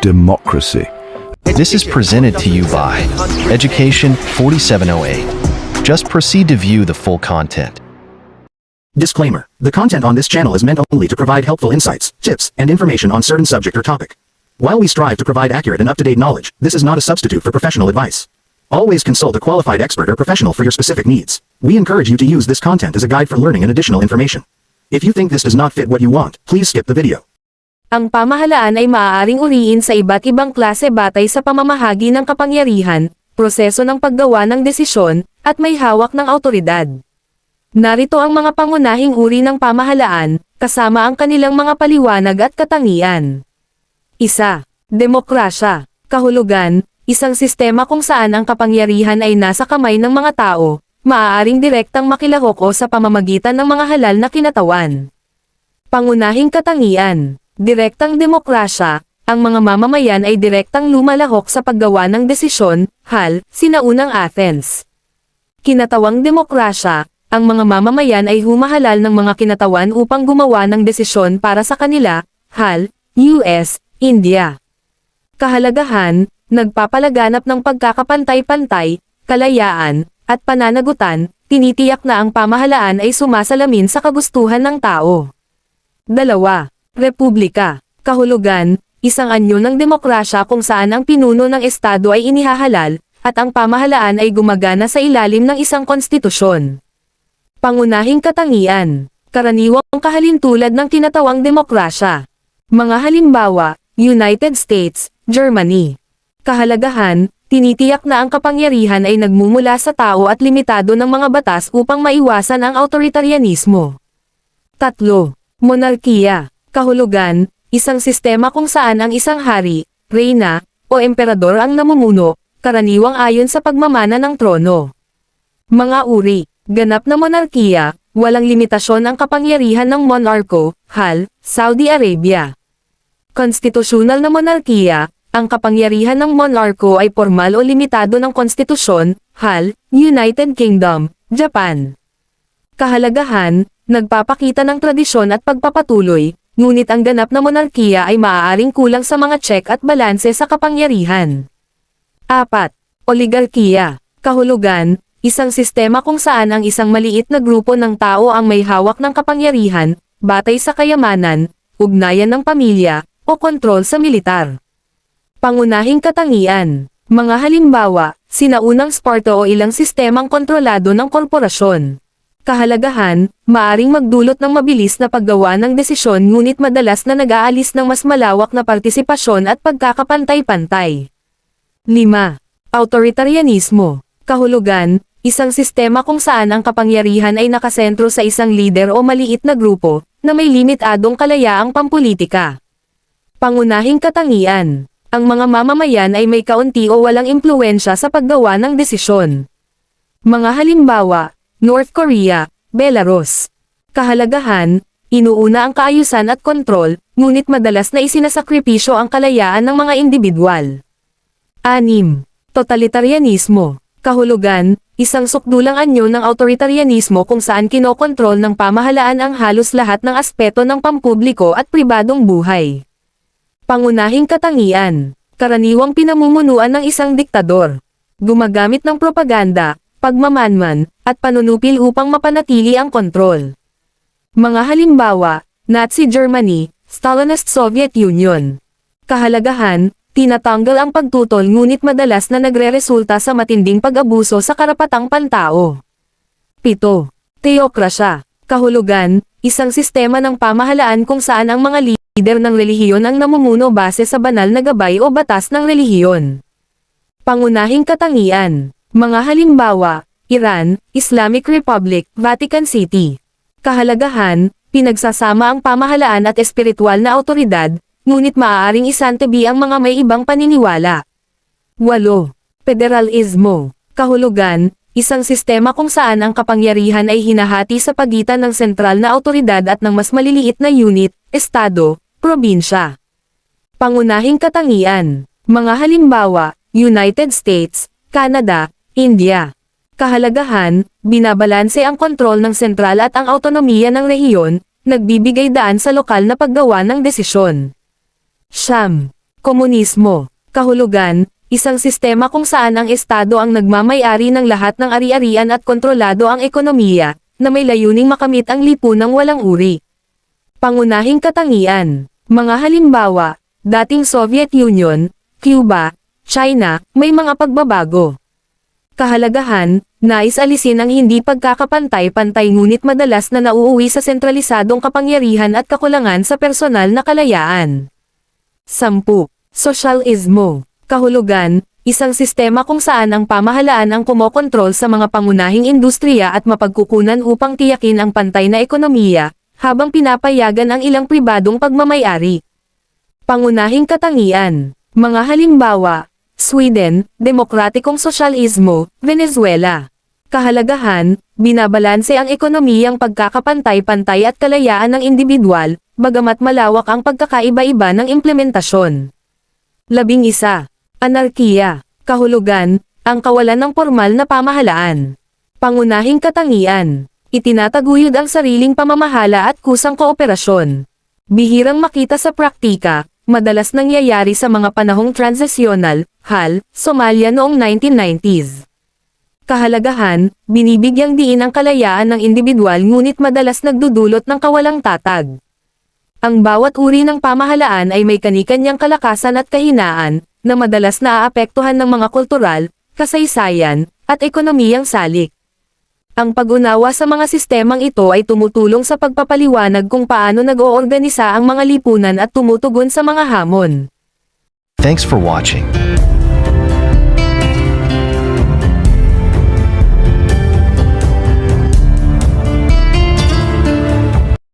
democracy. This is presented to you by Education 4708. Just proceed to view the full content. Disclaimer: the content on this channel is meant only to provide helpful insights, tips, and information on certain subject or topic. While we strive to provide accurate and up-to-date knowledge, this is not a substitute for professional advice. Always consult a qualified expert or professional for your specific needs. We encourage you to use this content as a guide for learning and additional information. If you think this does not fit what you want, please skip the video. Ang pamahalaan ay maaaring uriin sa iba't ibang klase batay sa pamamahagi ng kapangyarihan, proseso ng paggawa ng desisyon, at may hawak ng awtoridad. Narito ang mga pangunahing uri ng pamahalaan, kasama ang kanilang mga paliwanag at katangian. 1. Demokrasya. Kahulugan, isang sistema kung saan ang kapangyarihan ay nasa kamay ng mga tao, maaaring direktang makilahok o sa pamamagitan ng mga halal na kinatawan. Pangunahing katangian. Direktang demokrasya, ang mga mamamayan ay direktang lumalahok sa paggawa ng desisyon, sinaunang Athens. Kinatawang demokrasya, ang mga mamamayan ay humahalal ng mga kinatawan upang gumawa ng desisyon para sa kanila, US, India. Kahalagahan, nagpapalaganap ng pagkakapantay-pantay, kalayaan, at pananagutan, tinitiyak na ang pamahalaan ay sumasalamin sa kagustuhan ng tao. 2. Republika. Kahulugan, isang anyo ng demokrasya kung saan ang pinuno ng estado ay inihahalal, at ang pamahalaan ay gumagana sa ilalim ng isang konstitusyon. Pangunahing katangian. Karaniwang kahalintulad ng tinatawang demokrasya. Mga halimbawa, United States, Germany. Kahalagahan, tinitiyak na ang kapangyarihan ay nagmumula sa tao at limitado ng mga batas upang maiwasan ang awtoritarianismo. 3. Monarkiya. Kahulugan, isang sistema kung saan ang isang hari, reyna, o emperador ang namumuno, karaniwang ayon sa pagmamana ng trono. Mga uri, ganap na monarkiya, walang limitasyon ang kapangyarihan ng monarko, Saudi Arabia. Konstitusyonal na monarkiya, ang kapangyarihan ng monarko ay formal o limitado ng konstitusyon, United Kingdom, Japan. Kahalagahan, nagpapakita ng tradisyon at pagpapatuloy, ngunit ang ganap na monarkiya ay maaaring kulang sa mga check at balanse sa kapangyarihan. 4. Oligarkiya. Kahulugan, isang sistema kung saan ang isang maliit na grupo ng tao ang may hawak ng kapangyarihan, batay sa kayamanan, ugnayan ng pamilya, o kontrol sa militar. Pangunahing katangian. Mga halimbawa, sinaunang Sparta o ilang sistemang kontrolado ng korporasyon. Kahalagahan, maaring magdulot ng mabilis na paggawa ng desisyon ngunit madalas na nag-aalis ng mas malawak na partisipasyon at pagkakapantay-pantay. 5. Autoritarianismo. Kahulugan, isang sistema kung saan ang kapangyarihan ay nakasentro sa isang lider o maliit na grupo, na may limitadong kalayaang pampulitika. Pangunahing katangian. Ang mga mamamayan ay may kaunti o walang impluwensya sa paggawa ng desisyon. Mga halimbawa, North Korea, Belarus. Kahalagahan, inuuna ang kaayusan at kontrol, ngunit madalas na isinasakripisyo ang kalayaan ng mga individual. 6. Totalitarianismo. Kahulugan, isang sukdulang anyo ng awtoritarianismo kung saan kinokontrol ng pamahalaan ang halos lahat ng aspeto ng pampubliko at pribadong buhay. Pangunahing katangian. Karaniwang pinamumunuan ng isang diktador. Gumagamit ng propaganda, pagmamanman, at panunupil upang mapanatili ang kontrol. Mga halimbawa, Nazi Germany, Stalinist Soviet Union. Kahalagahan, tinatanggal ang pagtutol ngunit madalas na nagreresulta sa matinding pag-abuso sa karapatang pantao. 7. Teokrasya. Kahulugan, isang sistema ng pamahalaan kung saan ang mga lider ng relihiyon ang namumuno base sa banal na gabay o batas ng relihiyon. Pangunahing katangian. Mga halimbawa, Iran, Islamic Republic, Vatican City. Kahalagahan, pinagsasama ang pamahalaan at espiritual na awtoridad, ngunit maaaring isantabi ang mga may ibang paniniwala. 8. Federalismo. Kahulugan, isang sistema kung saan ang kapangyarihan ay hinahati sa pagitan ng sentral na awtoridad at ng mas maliliit na unit, estado, probinsya. Pangunahing katangian. Mga halimbawa, United States, Canada, India. Kahalagahan, binabalanse ang kontrol ng sentral at ang autonomiya ng rehiyon, nagbibigay daan sa lokal na paggawa ng desisyon. 9. Komunismo. Kahulugan, isang sistema kung saan ang estado ang nagmamay-ari ng lahat ng ari-arian at kontrolado ang ekonomiya, na may layuning makamit ang lipunang walang uri. Pangunahing katangian. Mga halimbawa, dating Soviet Union, Cuba, China, may mga pagbabago. Kahalagahan, nais alisin ang hindi pagkakapantay-pantay ngunit madalas na nauuwi sa sentralisadong kapangyarihan at kakulangan sa personal na kalayaan. 10. Sosyalismo. Kahulugan, isang sistema kung saan ang pamahalaan ang kumokontrol sa mga pangunahing industriya at mapagkukunan upang tiyakin ang pantay na ekonomiya, habang pinapayagan ang ilang pribadong pagmamayari. Pangunahing katangian. Mga halimbawa, Sweden, Demokratikong Sosyalismo, Venezuela. Kahalagahan, binabalanse ang ekonomiyang pagkakapantay-pantay at kalayaan ng individual, bagamat malawak ang pagkakaiba-iba ng implementasyon. 11. Anarkiya. Kahulugan, ang kawalan ng formal na pamahalaan. Pangunahing katangian. Itinataguyod ang sariling pamamahala at kusang kooperasyon. Bihirang makita sa praktika, madalas nangyayari sa mga panahong transisyonal, HAL, Somalia noong 1990s. Kahalagahan, binibigyang diin ang kalayaan ng individual ngunit madalas nagdudulot ng kawalang tatag. Ang bawat uri ng pamahalaan ay may kani-kanyang kalakasan at kahinaan, na madalas naaapektuhan ng mga kultural, kasaysayan, at ekonomiyang salik. Ang pag-unawa sa mga sistemang ito ay tumutulong sa pagpapaliwanag kung paano nag-oorganisa ang mga lipunan at tumutugon sa mga hamon. Thanks for watching.